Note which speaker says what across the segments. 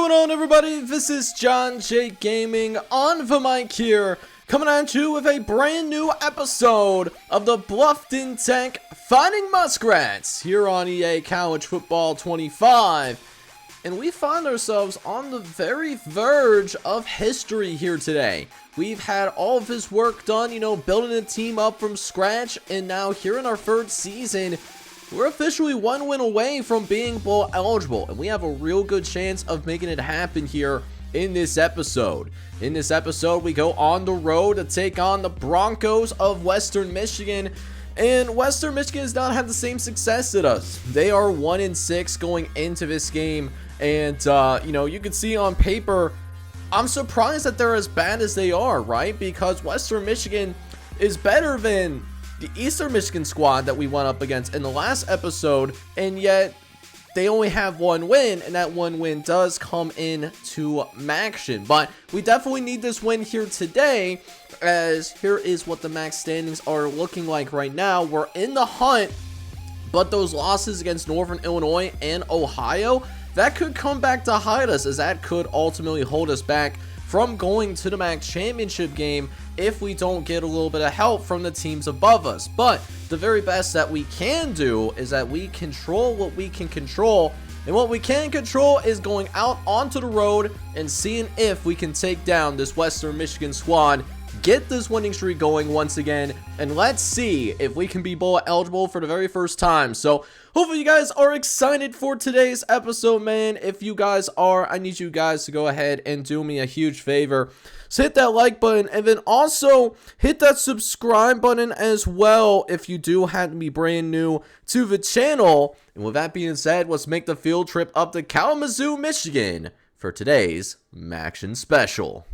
Speaker 1: going on, everybody? This is John J Gaming on the mic here, coming at you with a brand new episode of the Bluffton Tech Fighting Muskrats here on EA College Football 25. And we find ourselves on the very verge of history here today. We've had all of this work done, building a team up from scratch, and now here in our third season, we're officially one win away from being bowl eligible, and we have a real good chance of making it happen here in this episode. In this episode, we go on the road to take on the Broncos of Western Michigan, and Western Michigan has not had the same success as us. They are 1-6 going into this game, and you can see on paper, I'm surprised that they're as bad as they are, right? Because Western Michigan is better than the Eastern Michigan squad that we went up against in the last episode, and yet they only have one win, and that one win does come into action. But we definitely need this win here today, as here is what the max standings are looking like right now. We're in the hunt, but those losses against Northern Illinois and Ohio, that could come back to hide us, as that could ultimately hold us back from going to the MAC championship game if we don't get a little bit of help from the teams above us. But the very best that we can do is that we control what we can control, and what we can control is going out onto the road and seeing if we can take down this Western Michigan squad, get this winning streak going once again, and let's see if we can be bowl eligible for the very first time. So hopefully you guys are excited for today's episode, man. If you guys are, I need you guys to go ahead and do me a huge favor. So hit that like button, and then also hit that subscribe button as well if you do happen to be brand new to the channel. And with that being said, let's make the field trip up to Kalamazoo, Michigan for today's Maction Special.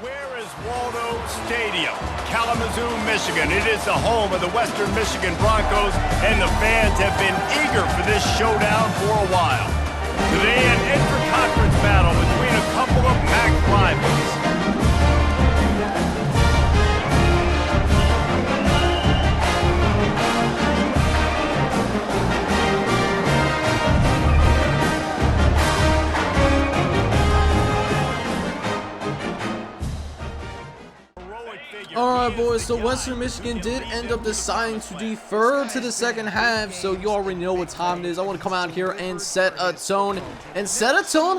Speaker 2: Where is Waldo Stadium? Kalamazoo, Michigan. It is the home of the Western Michigan Broncos, and the fans have been eager for this showdown for a while. Today, an inter-conference battle between a couple of MAC rivals.
Speaker 1: Alright boys, so Western Michigan did end up deciding to defer to the second half, so you already know what time it is. I want to come out here and set a tone,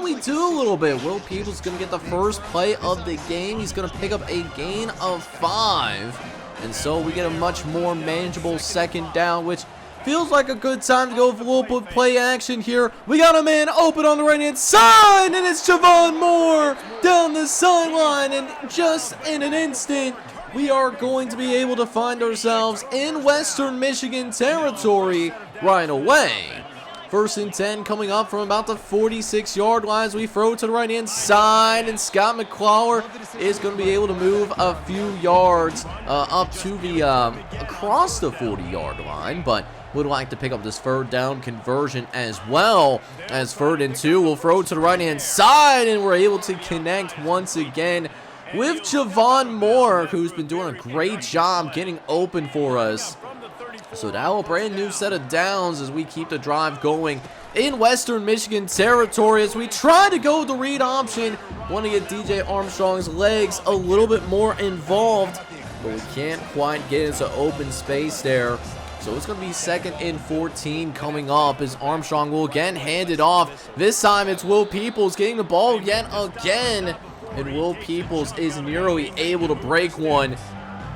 Speaker 1: we do a little bit. Will Peoples going to get the first play of the game. He's going to pick up a gain of 5, and so we get a much more manageable second down, which feels like a good time to go with a little bit of play action here. We got a man open on the right-hand side, and it's Javon Moore down the sideline, and just in an instant, we are going to be able to find ourselves in Western Michigan territory right away. 1st and 10 coming up from about the 46-yard line as we throw to the right-hand side, and Scott McClellar is going to be able to move a few yards up to the across the 40-yard line, but would like to pick up this third down conversion as well. As 3rd and 2, we'll throw to the right-hand side, and we're able to connect once again with Javon Moore, who's been doing a great job getting open for us. So now a brand new set of downs as we keep the drive going in Western Michigan territory as we try to go the read option. Want to get DJ Armstrong's legs a little bit more involved, but we can't quite get into open space there. So it's going to be 2nd and 14 coming up as Armstrong will again hand it off. This time it's Will Peoples getting the ball yet again, and Will Peoples is nearly able to break one,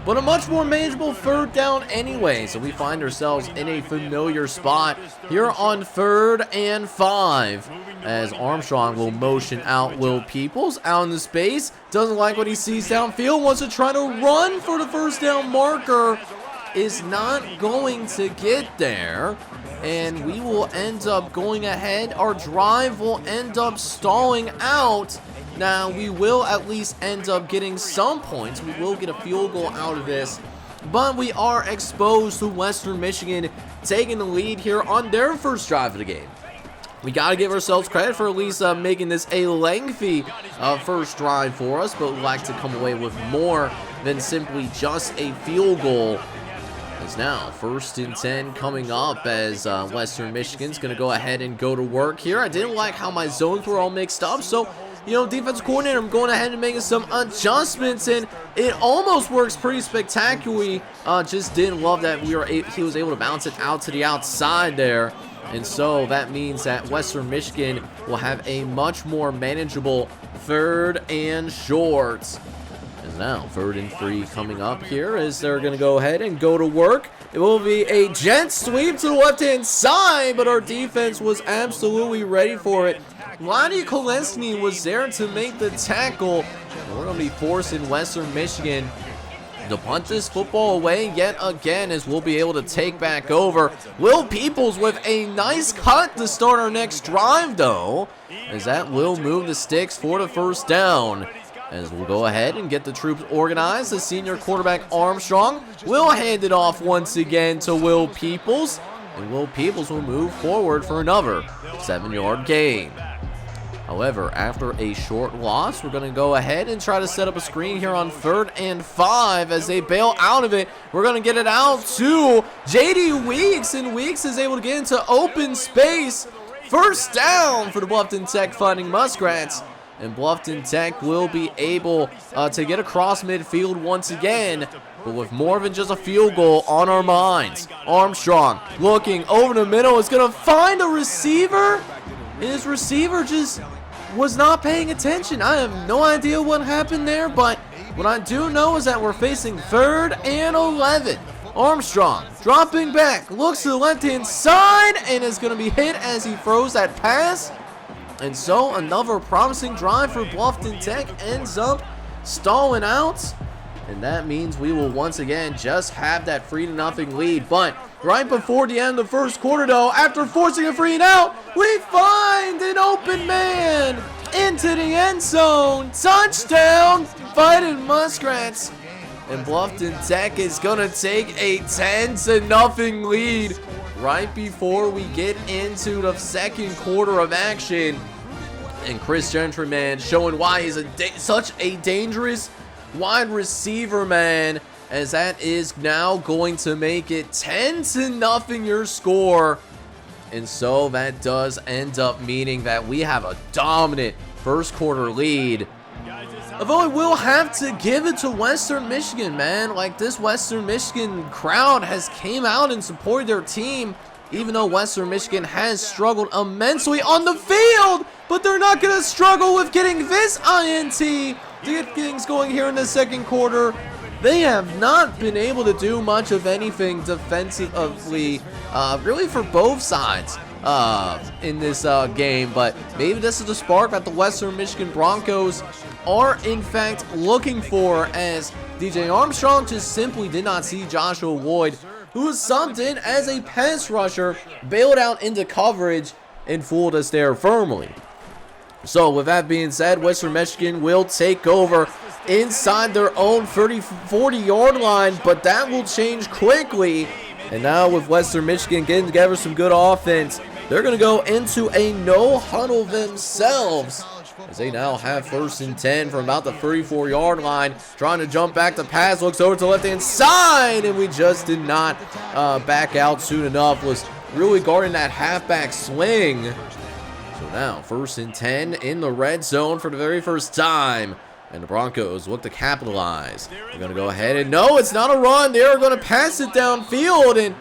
Speaker 1: but a much more manageable 3rd down anyway. So we find ourselves in a familiar spot here on 3rd and 5 as Armstrong will motion out Will Peoples out in the space. Doesn't like what he sees downfield, wants to try to run for the 1st down marker. Is not going to get there, and we will end up going ahead. Our drive will end up stalling out. Now, we will at least end up getting some points. We will get a field goal out of this, but we are exposed to Western Michigan taking the lead here on their first drive of the game. We got to give ourselves credit for at least making this a lengthy first drive for us, but we'd like to come away with more than simply just a field goal. Is now 1st and 10 coming up as Western Michigan's going to go ahead and go to work here. I didn't like how my zones were all mixed up, so defense coordinator, I'm going ahead and making some adjustments, and it almost works pretty spectacularly. Just didn't love that he was able to bounce it out to the outside there. And so that means that Western Michigan will have a much more manageable 3rd and short. And now 3rd and 3 coming up here as they're going to go ahead and go to work. It will be a jet sweep to the left-hand side, but our defense was absolutely ready for it. Lonnie Kolesny was there to make the tackle. We're going to be forcing Western Michigan to punt this football away yet again, as we'll be able to take back over. Will Peoples with a nice cut to start our next drive, though, as that will move the sticks for the 1st down. As we'll go ahead and get the troops organized, the senior quarterback Armstrong will hand it off once again to Will Peoples, and Will Peoples will move forward for another 7-yard gain. However, after a short loss, we're going to go ahead and try to set up a screen here on 3rd and 5 as they bail out of it. We're going to get it out to J.D. Weeks, and Weeks is able to get into open space. 1st down for the Bluffton Tech Fighting Muskrats, and Bluffton Tech will be able to get across midfield once again, but with more than just a field goal on our minds. Armstrong looking over the middle is going to find a receiver. His receiver just was not paying attention. I have no idea what happened there, but what I do know is that we're facing 3rd and 11. Armstrong dropping back, looks to the left-hand side, and is going to be hit as he throws that pass. And so another promising drive for Bluffton Tech ends up stalling out. And that means we will once again just have that 3-0 lead. But right before the end of the 1st quarter, though, after forcing a 3 and out, we find an open man into the end zone. Touchdown, Fighting Muskrats. And Bluffton Tech is going to take a 10-0 lead right before we get into the 2nd quarter of action. And Chris Gentry, man, showing why he's such a dangerous wide receiver, man, as that is now going to make it 10-0 your score. And so that does end up meaning that we have a dominant 1st quarter lead. Although I will have to give it to Western Michigan, man. Like, this Western Michigan crowd has came out and supported their team, even though Western Michigan has struggled immensely on the field. But they're not going to struggle with getting this INT to get things going here in the 2nd quarter. They have not been able to do much of anything defensively, really for both sides in this game. But maybe this is the spark that the Western Michigan Broncos are in fact looking for, as DJ Armstrong just simply did not see Joshua Lloyd, who was subbed in as a pass rusher, bailed out into coverage, and fooled us there firmly. So with that being said, Western Michigan will take over inside their own 40-yard line, but that will change quickly. And now with Western Michigan getting together some good offense, they're going to go into a no huddle themselves, as they now have 1st and 10 from about the 34-yard line, trying to jump back. The pass looks over to the left-hand side, and we just did not back out soon enough. Was really guarding that halfback swing. So now 1st and 10 in the red zone for the very first time, and the Broncos look to capitalize. They're going to go ahead, and no, it's not a run. They're going to pass it downfield, and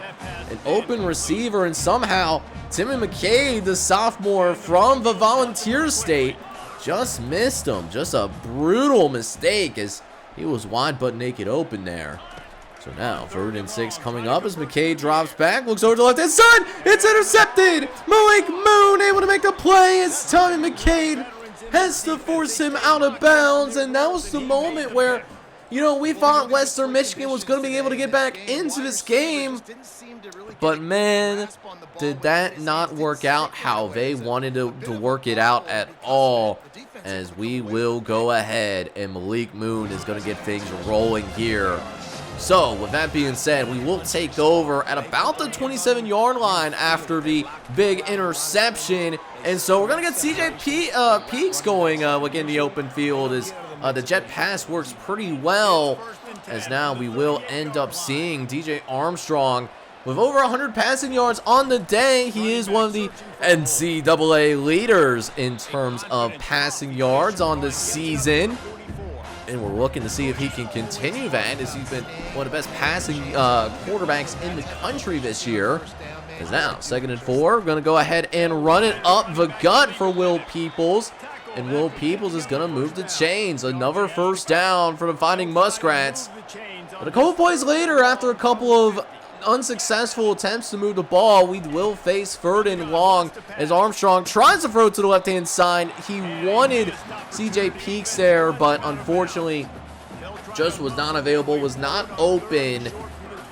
Speaker 1: an open receiver, and somehow Timmy McCade, the sophomore from the Volunteer State, just missed him. Just a brutal mistake, as he was wide but naked open there. So now 3rd and 6 coming up as McCade drops back, looks over to the left-hand side. It's intercepted. Malik Moon able to make the play as Tommy McCade has to force him out of bounds. And that was the moment where, we thought Western Michigan was going to be able to get back into this game. But man, did that not work out how they wanted to work it out at all, as we will go ahead and Malik Moon is going to get things rolling here. So with that being said, we will take over at about the 27-yard line after the big interception. And so we're going to get CJ Peaks going in the open field, as the jet pass works pretty well. as now we will end up seeing DJ Armstrong with over 100 passing yards on the day. He is one of the NCAA leaders in terms of passing yards on the season. And we're looking to see if he can continue that, as he's been one of the best passing quarterbacks in the country this year. As now, 2nd and 4, going to go ahead and run it up the gut for Will Peoples. And Will Peoples is going to move the chains. Another first down for the Fighting Muskrats. But a couple plays later, after a couple of unsuccessful attempts to move the ball, we will face 3rd and long as Armstrong tries to throw to the left-hand side. He wanted CJ Peaks there, but unfortunately just was not available, was not open.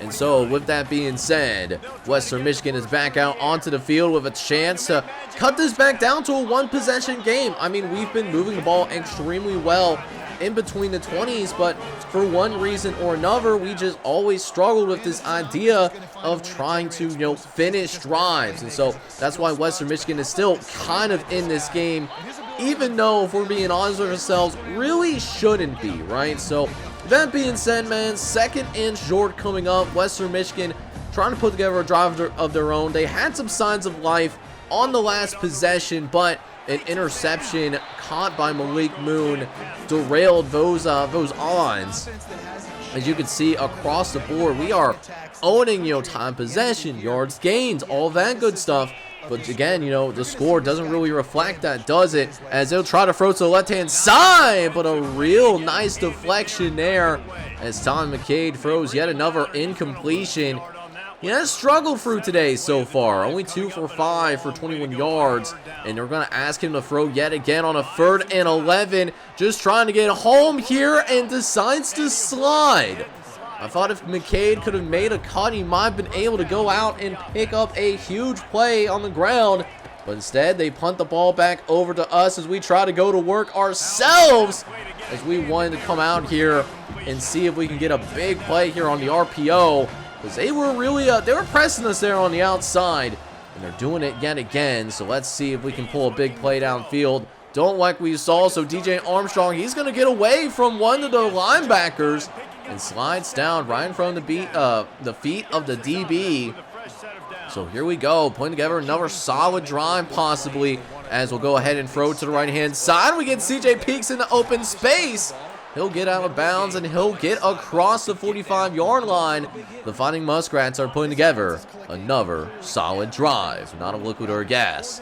Speaker 1: And so, with that being said, Western Michigan is back out onto the field with a chance to cut this back down to a one-possession game. I mean, we've been moving the ball extremely well in between the 20s, but for one reason or another, we just always struggled with this idea of trying to, finish drives. And so, that's why Western Michigan is still kind of in this game, even though, if we're being honest with ourselves, really shouldn't be, right? So, that being said, man, 2nd and short coming up. Western Michigan trying to put together a drive of their own. They had some signs of life on the last possession, but an interception caught by Malik Moon derailed those odds. As you can see across the board, we are owning, time possession, yards gains, all that good stuff. But again, the score doesn't really reflect that, does it? As they'll try to throw to the left-hand side, but a real nice deflection there as Tom McCade throws yet another incompletion. He has struggled through today so far, only 2 for 5 for 21 yards, and they're going to ask him to throw yet again on a 3rd and 11, just trying to get home here, and decides to slide. I thought if McCade could have made a cut, he might have been able to go out and pick up a huge play on the ground. But instead, they punt the ball back over to us as we try to go to work ourselves, as we wanted to come out here and see if we can get a big play here on the RPO. Because they were really, they were pressing us there on the outside. And they're doing it yet again. So let's see if we can pull a big play downfield. Don't like what you saw. So DJ Armstrong, he's going to get away from one of the linebackers and slides down right in front of the feet of the DB. So here we go, putting together another solid drive possibly, as we'll go ahead and throw to the right-hand side. We get CJ Peaks in the open space. He'll get out of bounds, and he'll get across the 45-yard line. The Fighting Muskrats are putting together another solid drive. Not a liquid or a gas.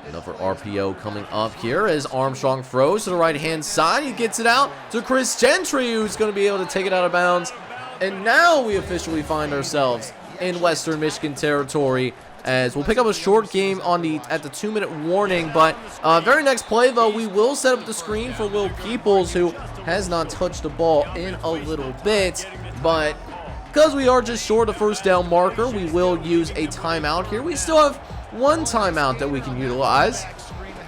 Speaker 1: Another RPO coming up here as Armstrong throws to the right-hand side. He gets it out to Chris Gentry, who's going to be able to take it out of bounds. And now we officially find ourselves in Western Michigan territory, as we'll pick up a short game at the 2-minute warning. But very next play, though, we will set up the screen for Will Peoples, who has not touched the ball in a little bit. But because we are just short of first down marker, we will use a timeout here. We still have one timeout that we can utilize,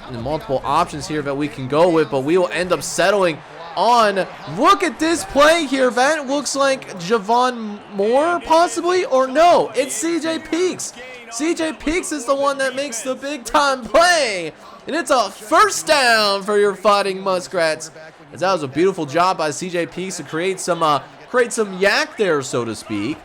Speaker 1: and multiple options here that we can go with, but we will end up settling on, look at this play here. That looks like Javon Moore possibly, or no, it's CJ Peaks. CJ Peaks is the one that makes the big time play, and it's a first down for your Fighting Muskrats. As that was a beautiful job by CJ Peaks to create some yak there, so to speak.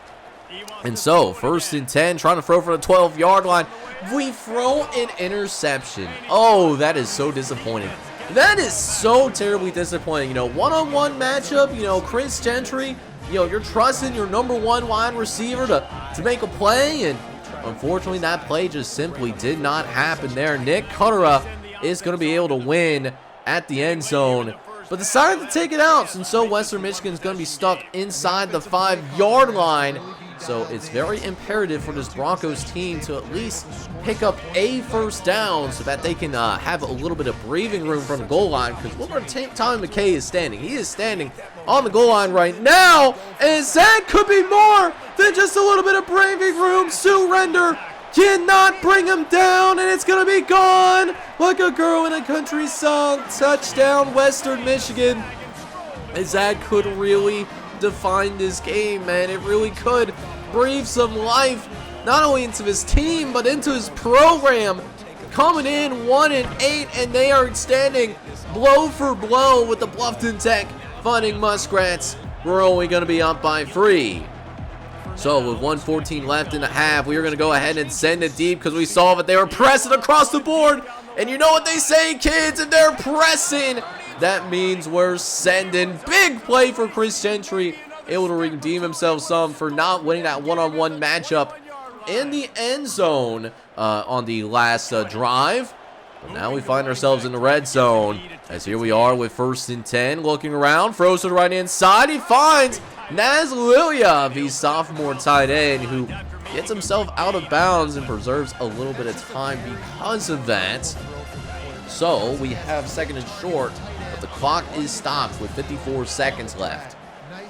Speaker 1: And so, 1st and 10, trying to throw for the 12-yard line. We throw an interception. Oh, that is so disappointing. That is so terribly disappointing. One-on-one matchup, Chris Gentry, you're trusting your #1 wide receiver to make a play, and unfortunately, that play just simply did not happen there. Nick Cutera is going to be able to win at the end zone, but decided to take it out, and so Western Michigan is going to be stuck inside the 5-yard line. So it's very imperative for this Broncos team to at least pick up a first down so that they can have a little bit of breathing room from the goal line, because look where Tommy McKay is standing. He is standing on the goal line right now, and that could be more than just a little bit of breathing room. Sue Render cannot bring him down, and it's going to be gone like a girl in a country song. Touchdown, Western Michigan. As that could really define this game, man. It really could breathe some life not only into his team but into his program. Coming in 1-8, and they are standing blow for blow with the Bluffton Tech Fighting Muskrats. we're only going to be up by 3. So with 1:14 left in the half, we are going to go ahead and send it deep because we saw that they were pressing across the board. And you know what they say, kids, if they're pressing, that means we're sending. Big play for Chris Gentry, able to redeem himself some for not winning that one-on-one matchup in the end zone on the last drive. But now we find ourselves in the red zone, as here we are with 1st and 10, looking around, throws to the right-hand side. He finds Naz Lilia, the sophomore tight end, who gets himself out of bounds and preserves a little bit of time because of that. So we have 2nd and short, but the clock is stopped with 54 seconds left.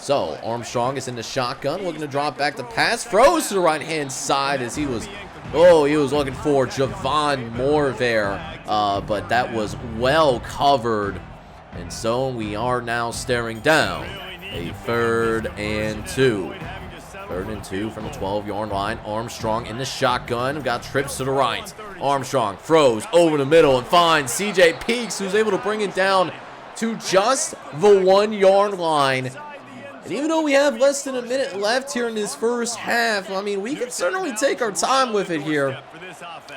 Speaker 1: So Armstrong is in the shotgun, looking to drop back the pass, throws to the right-hand side as he was looking for Javon Moore there, but that was well covered. And so we are now staring down a 3rd and 2. 3rd and 2 from the 12-yard line. Armstrong in the shotgun. Got trips to the right. Armstrong throws over the middle and finds CJ Peaks, who's able to bring it down to just the 1-yard line. And even though we have less than a minute left here in this first half, I mean, we can certainly take our time with it here.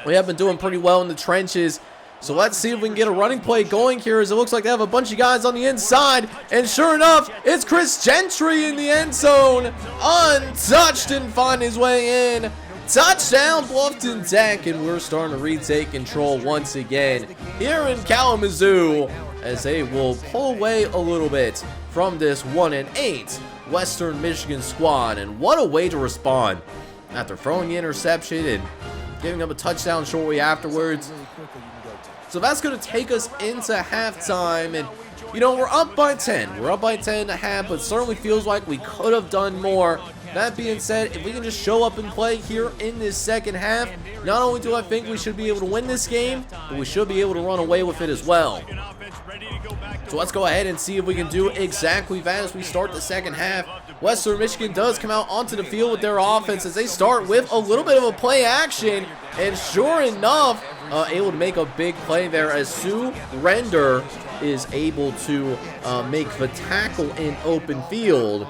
Speaker 1: We have been doing pretty well in the trenches. So let's see if we can get a running play going here, as it looks like they have a bunch of guys on the inside. And sure enough, it's Chris Gentry in the end zone. Untouched and find his way in. Touchdown, Bluffton Tech, and we're starting to retake control once again here in Kalamazoo, as they will pull away a little bit from this 1-8 Western Michigan squad. And what a way to respond after throwing the interception and giving up a touchdown shortly afterwards. So that's going to take us into halftime, and you know, we're up by 10. We're up by 10 and a half, but certainly feels like we could have done more. That being said, if we can just show up and play here in this second half, not only do I think we should be able to win this game, but we should be able to run away with it as well. So let's go ahead and see if we can do exactly that as we start the second half. Western Michigan does come out onto the field with their offense as they start with a little bit of a play action, and sure enough, able to make a big play there as Sue Render is able to make the tackle in open field.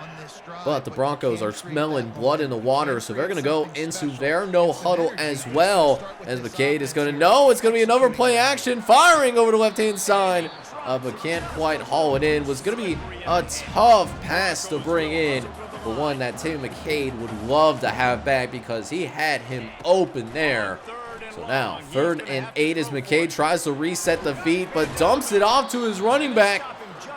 Speaker 1: But the Broncos are smelling blood in the water, so they're going to go into their no huddle as well, as McCade is going to know it's going to be another play action, firing over the left-hand side, but can't quite haul it in. Was going to be a tough pass to bring in, but one that Tim McCade would love to have back because he had him open there. So now 3rd and 8 as McCade tries to reset the feet, but dumps it off to his running back,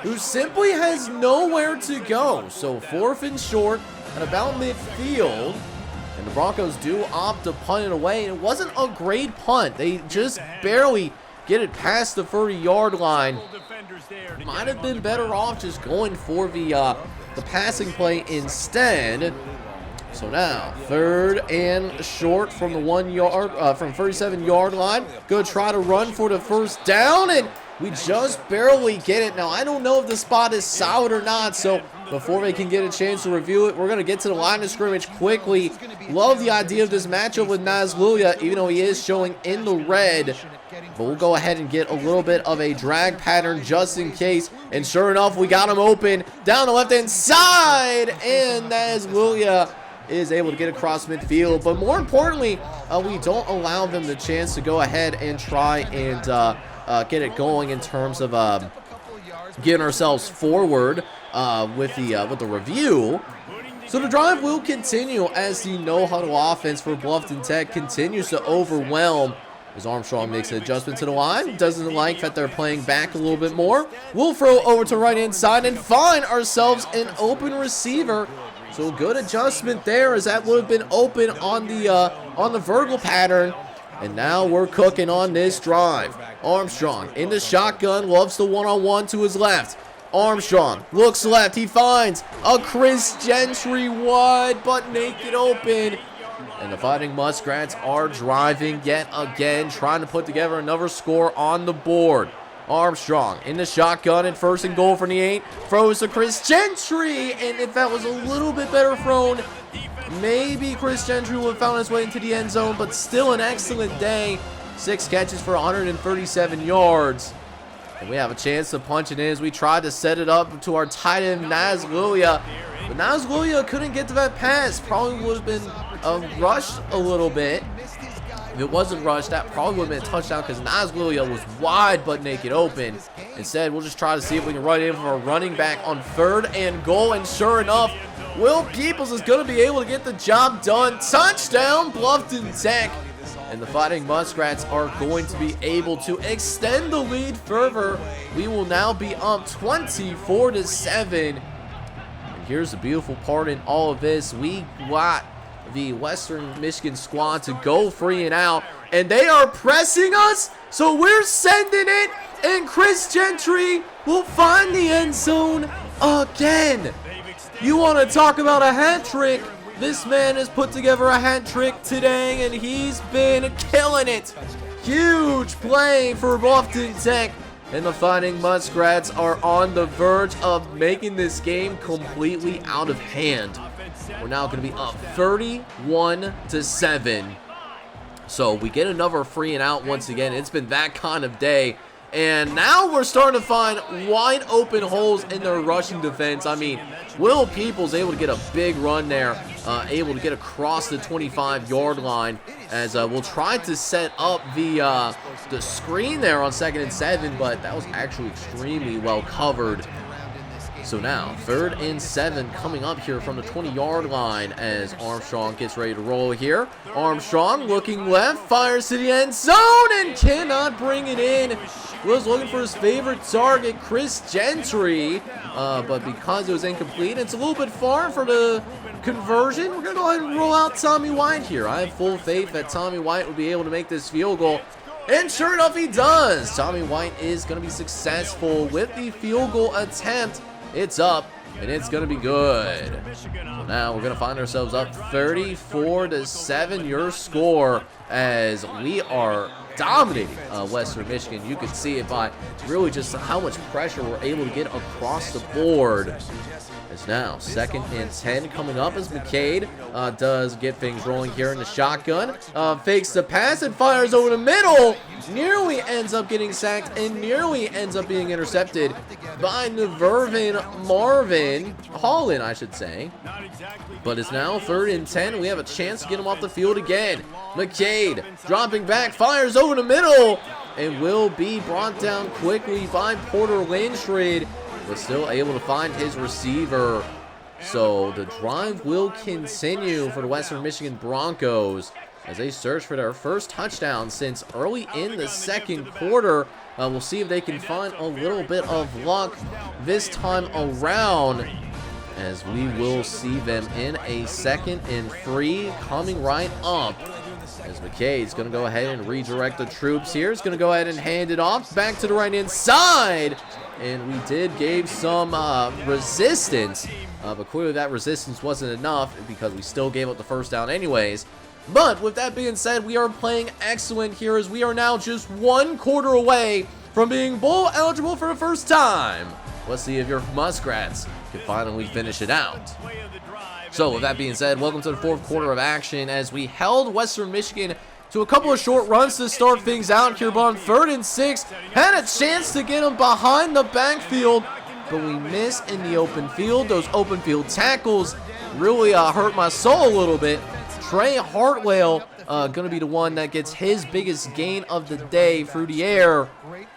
Speaker 1: who simply has nowhere to go. So 4th and short at about midfield, and the Broncos do opt to punt it away. And it wasn't a great punt. They just barely get it past the 30-yard line. Might have been better off just going for the passing play instead. So now 3rd and short from the 37-yard line. Gonna try to run for the first down, and we just barely get it. Now, I don't know if the spot is solid or not, so before they can get a chance to review it, we're going to get to the line of scrimmage quickly. Love the idea of this matchup with Naz Lilia, even though he is showing in the red. But we'll go ahead and get a little bit of a drag pattern just in case. And sure enough, we got him open down the left-hand side, and Naz Lilia is able to get across midfield. But more importantly, we don't allow them the chance to go ahead and try and get it going in terms of getting ourselves forward with the review. So the drive will continue as the no-huddle offense for Bluffton Tech continues to overwhelm. As Armstrong makes an adjustment to the line, doesn't like that they're playing back a little bit more. We'll throw over to right-hand side and find ourselves an open receiver. So good adjustment there, as that would have been open on the vertical pattern. And now we're cooking on this drive. Armstrong in the shotgun, loves the one-on-one to his left. Armstrong looks left, he finds a Chris Gentry wide but naked open. And the Fighting Muskrats are driving yet again, trying to put together another score on the board. Armstrong in the shotgun and 1st and goal from the 8. Throws to Chris Gentry, and if that was a little bit better thrown, maybe Chris Gentry would have found his way into the end zone, but still an excellent day. 6 catches for 137 yards. And we have a chance to punch it in as we tried to set it up to our tight end, Nazlulia. But Nazlulia couldn't get to that pass. Probably would have been rushed a little bit. If it wasn't rushed, that probably would have been a touchdown because Nazlulia was wide but naked open. Instead, we'll just try to see if we can run in for a running back on 3rd and goal. And sure enough, Will Peoples is going to be able to get the job done. Touchdown, Bluffton Tech. And the Fighting Muskrats are going to be able to extend the lead further. We will now be up 24-7. And here's the beautiful part in all of this. We got the Western Michigan squad to go 3 and out, and they are pressing us, so we're sending it, and Chris Gentry will find the end zone again. You want to talk about a hat trick? This man has put together a hat trick today, and he's been killing it. Huge play for Bluffton Tech, and the Fighting Muskrats are on the verge of making this game completely out of hand. We're now going to be up 31-7. So we get another 3 and out once again. It's been that kind of day. And now we're starting to find wide open holes in their rushing defense. I mean, Will Peoples able to get a big run there, able to get across the 25-yard line as we'll try to set up the screen there on 2nd and 7, but that was actually extremely well covered. So now, 3rd and 7 coming up here from the 20-yard line as Armstrong gets ready to roll here. Armstrong looking left, fires to the end zone and cannot bring it in. Was looking for his favorite target, Chris Gentry, but because it was incomplete, it's a little bit far for the conversion. We're going to go ahead and roll out Tommy White here. I have full faith that Tommy White will be able to make this field goal. And sure enough, he does. Tommy White is going to be successful with the field goal attempt. It's up, and it's going to be good. So now we're going to find ourselves up 34-7, your score, as we are dominating Western Michigan. You can see it by really just how much pressure we're able to get across the board. It's now 2nd and 10 coming up as McCade does get things rolling here in the shotgun. Fakes the pass and fires over the middle. Nearly ends up getting sacked and nearly ends up being intercepted by Marvin Holland, I should say. But it's now 3rd and 10. We have a chance to get him off the field again. McCade dropping back, fires over the middle, and will be brought down quickly by Porter Landstrid, but still able to find his receiver. So the drive will continue for the Western Michigan Broncos as they search for their first touchdown since early in the 2nd quarter. We'll see if they can find a little bit of luck this time around, as we will see them in a 2nd and 3 coming right up. As McCade's going to go ahead and redirect the troops here. He's going to go ahead and hand it off back to the right-hand side. And we did give some resistance, but clearly that resistance wasn't enough because we still gave up the first down anyways. But with that being said, we are playing excellent here as we are now just 1 quarter away from being bowl eligible for the first time. Let's see if your Muskrats can finally finish it out. So with that being said, welcome to the 4th quarter of action as we held Western Michigan to a couple of short runs to start things out here, but on 3rd and 6, had a chance to get him behind the backfield, but we miss in the open field. Those open field tackles really hurt my soul a little bit. Trey Hartwell going to be the one that gets his biggest gain of the day through the air.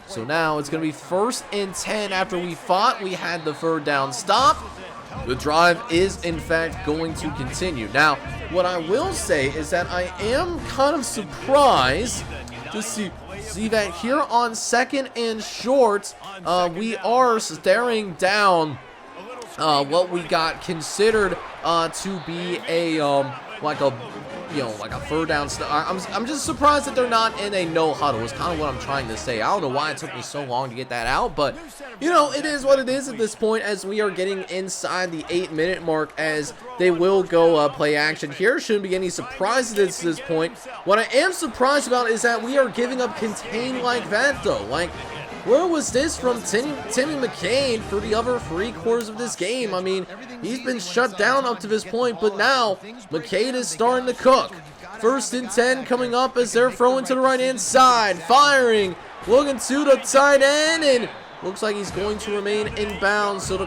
Speaker 1: So now it's going to be 1st and 10 after we thought we had the 3rd down stop. The drive is, in fact, going to continue. Now, what I will say is that I am kind of surprised to see that here on 2nd and short, we are staring down what we got considered to be a like a 3rd down. I'm just surprised that they're not in a no huddle. Is kind of what I'm trying to say. I don't know why it took me so long to get that out, but it is what it is at this point as we are getting inside the 8-minute mark as they will go play action here. Shouldn't be any surprises at this point. What I am surprised about is that we are giving up contain like that though. Like, where was this from Timmy McCade for the other 3 quarters of this game? I mean, he's been shut down up to this point, but now McCade is starting to cook. 1st and 10 coming up as they're throwing to the right-hand side. Firing looking to the tight end, and looks like he's going to remain in bounds. So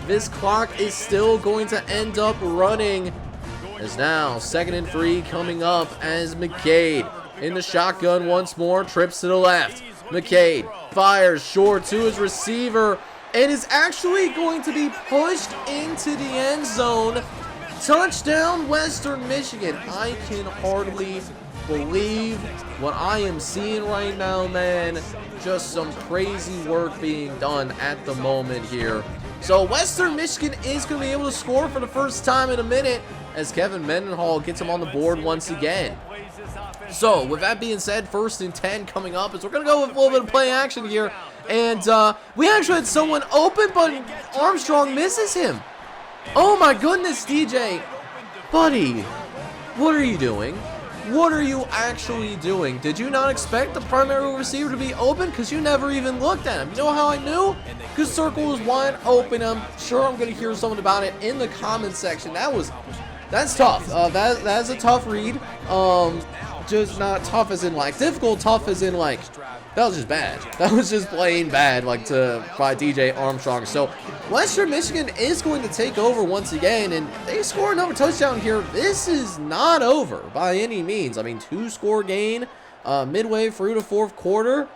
Speaker 1: this clock is still going to end up running. As now 2nd and 3 coming up as McCade in the shotgun once more, trips to the left. McCade fires short to his receiver and is actually going to be pushed into the end zone. Touchdown, Western Michigan. I can hardly believe what I am seeing right now, man. Just some crazy work being done at the moment here. So Western Michigan is going to be able to score for the first time in a minute as Kevin Mendenhall gets him on the board once again. So with that being said, 1st and 10 coming up as we're going to go with a little bit of play action here. And we actually had someone open, but Armstrong misses him. Oh my goodness, DJ. Buddy, what are you doing? What are you actually doing? Did you not expect the primary receiver to be open? Because you never even looked at him. You know how I knew? Because circle was wide open. I'm sure I'm going to hear something about it in the comments section. That's tough. That's a tough read. Just not tough as in like difficult, tough as in like that was just bad. That was just plain bad, like by DJ Armstrong. So Western Michigan is going to take over once again, and they score another touchdown here. This is not over by any means. I mean, 2-score gain midway through the 4th quarter.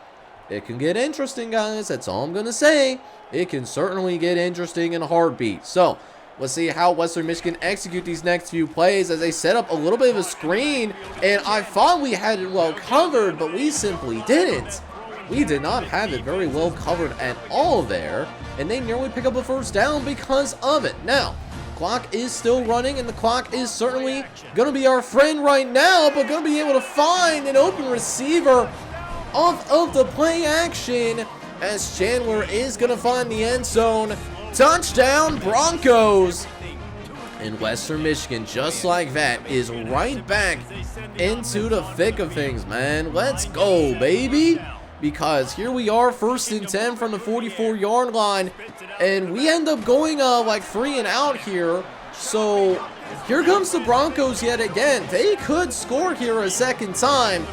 Speaker 1: It can get interesting, guys. That's all I'm going to say. It can certainly get interesting in a heartbeat. So let's see how Western Michigan execute these next few plays as they set up a little bit of a screen. And I thought we had it well covered, but we simply didn't. We did not have it very well covered at all there. And they nearly pick up a 1st down because of it. Now, clock is still running, and the clock is certainly going to be our friend right now, but going to be able to find an open receiver off of the play action as Chandler is going to find the end zone. Touchdown, Broncos. And Western Michigan, just like that, is right back into the thick of things, man. Let's go, baby. Because here we are, 1st and 10 from the 44-yard line. And we end up going like 3 and out here. So here comes the Broncos yet again. They could score here a 2nd time.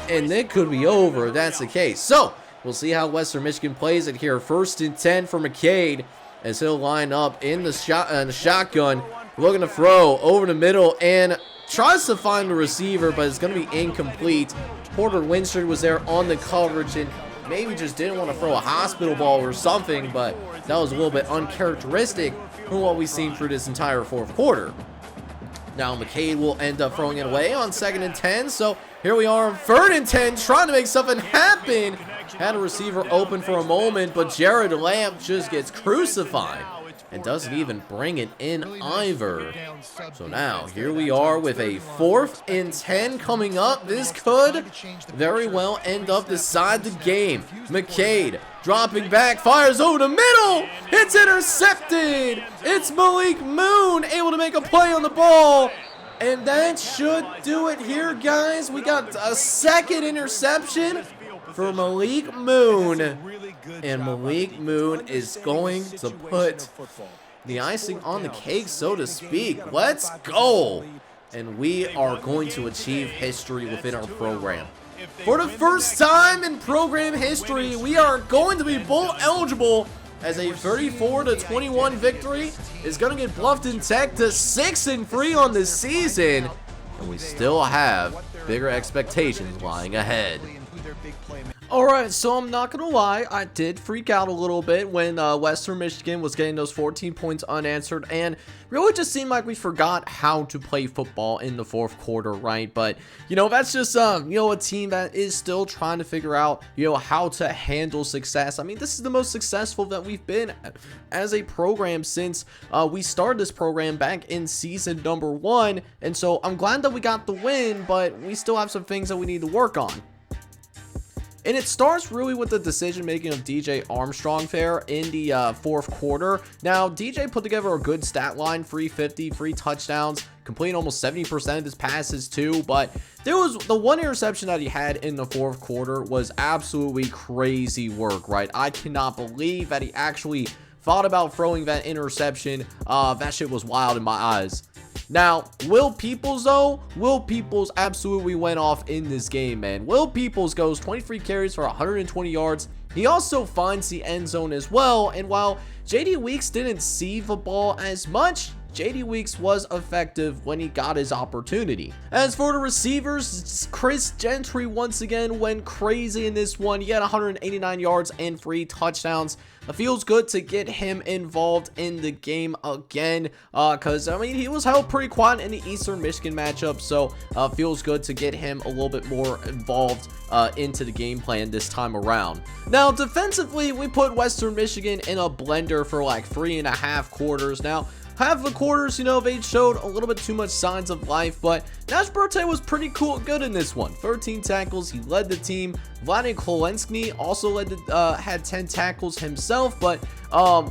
Speaker 1: And it could be over if that's the case. So we'll see how Western Michigan plays it here. 1st and 10 for McCade as he'll line up in the shotgun, looking to throw over the middle and tries to find the receiver, but it's going to be incomplete. Porter Winchard was there on the coverage and maybe just didn't want to throw a hospital ball or something, but that was a little bit uncharacteristic from what we've seen through this entire 4th quarter. Now McCade will end up throwing it away on 2nd and 10, so here we are, 3rd and 10, trying to make something happen. Had a receiver open for a moment, but Jared Lamb just gets crucified and doesn't even bring it in either. So now, here we are with a 4th and 10 coming up. This could very well end up decide the game. McCade dropping back, fires over the middle. It's intercepted. It's Malik Moon able to make a play on the ball. And that should do it here, guys. We got a 2nd interception for Malik Moon. And Malik Moon is going to put the icing on the cake, so to speak. Let's go. And we are going to achieve history within our program. For the first time in program history, we are going to be bowl eligible as a 34-21 victory is going to get Bluffton Tech to 6-3 on this season. And we still have bigger expectations lying ahead. Alright, so I'm not going to lie, I did freak out a little bit when Western Michigan was getting those 14 points unanswered, and really just seemed like we forgot how to play football in the 4th quarter, right? But, you know, that's just, you know, a team that is still trying to figure out, you know, how to handle success. I mean, this is the most successful that we've been as a program since we started this program back in season number 1, and so I'm glad that we got the win, but we still have some things that we need to work on. And it starts really with the decision making of DJ Armstrong there in the 4th quarter. Now, DJ put together a good stat line, 350, 3 touchdowns, completing almost 70% of his passes too. But there was the one interception that he had in the 4th quarter was absolutely crazy work, right? I cannot believe that he actually thought about throwing that interception. That shit was wild in my eyes. Now, Will Peoples though, Will Peoples absolutely went off in this game, man. Will Peoples goes 23 carries for 120 yards. He also finds the end zone as well, and while JD Weeks didn't see the ball as much, JD Weeks was effective when he got his opportunity. As for the receivers, Chris Gentry once again went crazy in this one. He had 189 yards and 3 touchdowns. It feels good to get him involved in the game again, because, I mean, he was held pretty quiet in the Eastern Michigan matchup, so feels good to get him a little bit more involved into the game plan this time around. Now, defensively, we put Western Michigan in a blender for like 3.5 quarters. Now, half the quarters, you know, they showed a little bit too much signs of life, but Nash Berte was pretty good in this one. 13 tackles, he led the team. Vladimir Kolensky also had 10 tackles himself, but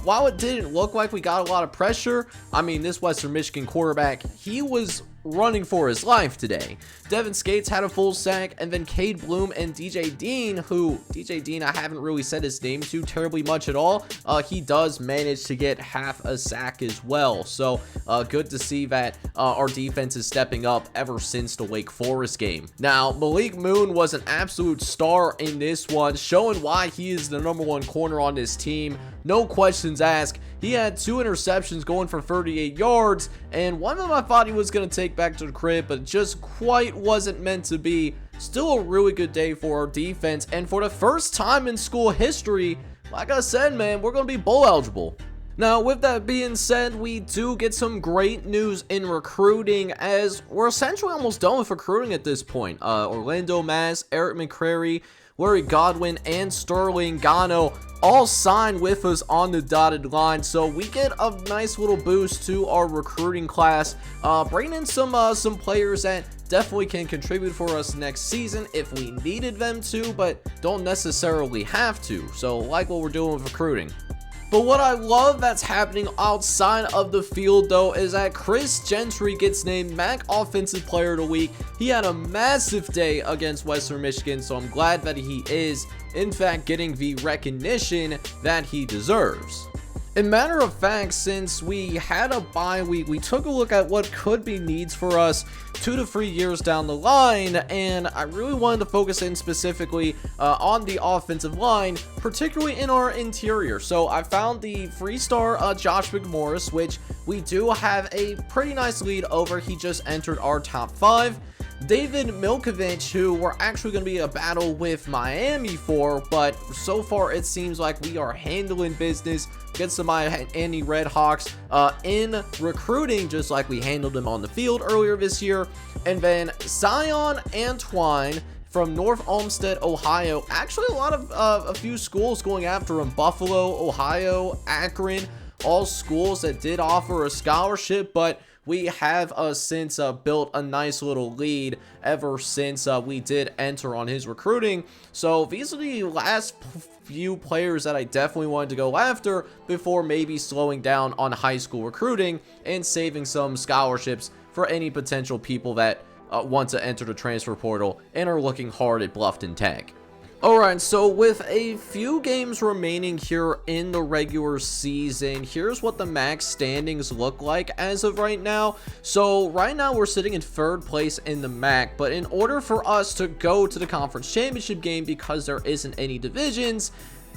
Speaker 1: while it didn't look like we got a lot of pressure, I mean, this Western Michigan quarterback, he was running for his life today. Devin Skates had a full sack, and then Cade Bloom and DJ Dean, who DJ Dean I haven't really said his name to terribly much at all, he does manage to get half a sack as well. So good to see that our defense is stepping up ever since the Wake Forest game. Now, Malik Moon was an absolute star in this one, showing why he is the #1 corner on this team. No questions asked. He had 2 interceptions going for 38 yards, and one of them I thought he was going to take back to the crib, but just quite wasn't meant to be. Still a really good day for our defense, and for the first time in school history, like I said, man, we're going to be bowl eligible. Now, with that being said, we do get some great news in recruiting, as we're essentially almost done with recruiting at this point. Orlando Mass, Eric McCrary, Larry Godwin, and Sterling Gano all signed with us on the dotted line, so we get a nice little boost to our recruiting class, bringing in some players that definitely can contribute for us next season if we needed them to, but don't necessarily have to. So like what we're doing with recruiting. But what I love that's happening outside of the field, though, is that Chris Gentry gets named MAC Offensive Player of the Week. He had a massive day against Western Michigan, so I'm glad that he is, in fact, getting the recognition that he deserves. In matter of fact, since we had a bye week, we took a look at what could be needs for us 2 to 3 years down the line, and I really wanted to focus in specifically on the offensive line, particularly in our interior. So I found the three-star Josh McMorris, which we do have a pretty nice lead over. He just entered our top 5. David Milkovich, who we're actually going to be a battle with Miami for, but so far it seems like we are handling business against the Miami Redhawks in recruiting, just like we handled them on the field earlier this year. And then Zion Antwine from North Olmsted, Ohio. Actually, a few schools going after him. Buffalo, Ohio, Akron, all schools that did offer a scholarship, but we have since built a nice little lead ever since we did enter on his recruiting. So these are the last few players that I definitely wanted to go after before maybe slowing down on high school recruiting and saving some scholarships for any potential people that want to enter the transfer portal and are looking hard at Bluffton Tech. Alright, so with a few games remaining here in the regular season, here's what the MAC standings look like as of right now. So right now we're sitting in 3rd place in the MAC, but in order for us to go to the conference championship game, because there isn't any divisions,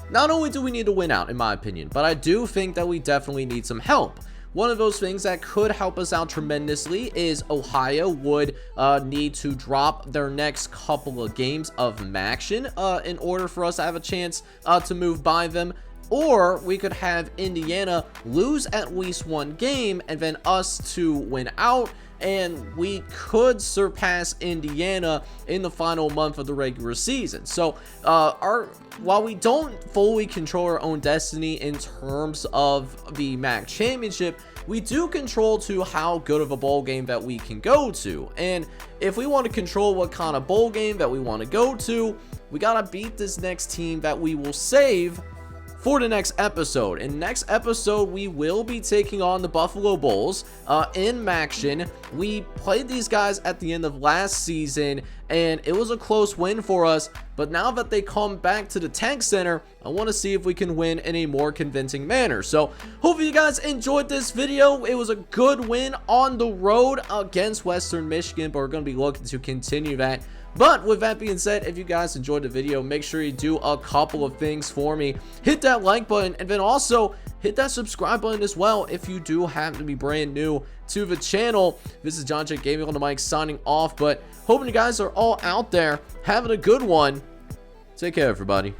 Speaker 1: not only do we need to win out, in my opinion, but I do think that we definitely need some help. One of those things that could help us out tremendously is Ohio would need to drop their next couple of games of action in order for us to have a chance to move by them. Or we could have Indiana lose at least one game and then us to win out, and we could surpass Indiana in the final month of the regular season. So while we don't fully control our own destiny in terms of the MAC championship, we do control to how good of a bowl game that we can go to. And if we want to control what kind of bowl game that we want to go to, we got to beat this next team that we will save for the next episode. In next episode, we will be taking on the Buffalo Bulls in Maction. We played these guys at the end of last season, and it was a close win for us. But now that they come back to the Tank Center, I want to see if we can win in a more convincing manner. So, hopefully you guys enjoyed this video. It was a good win on the road against Western Michigan, but we're going to be looking to continue that. But with that being said, if you guys enjoyed the video, make sure you do a couple of things for me. Hit that like button, and then also hit that subscribe button as well if you do happen to be brand new to the channel. This is John J Gaming on the mic signing off, but hoping you guys are all out there having a good one. Take care, everybody.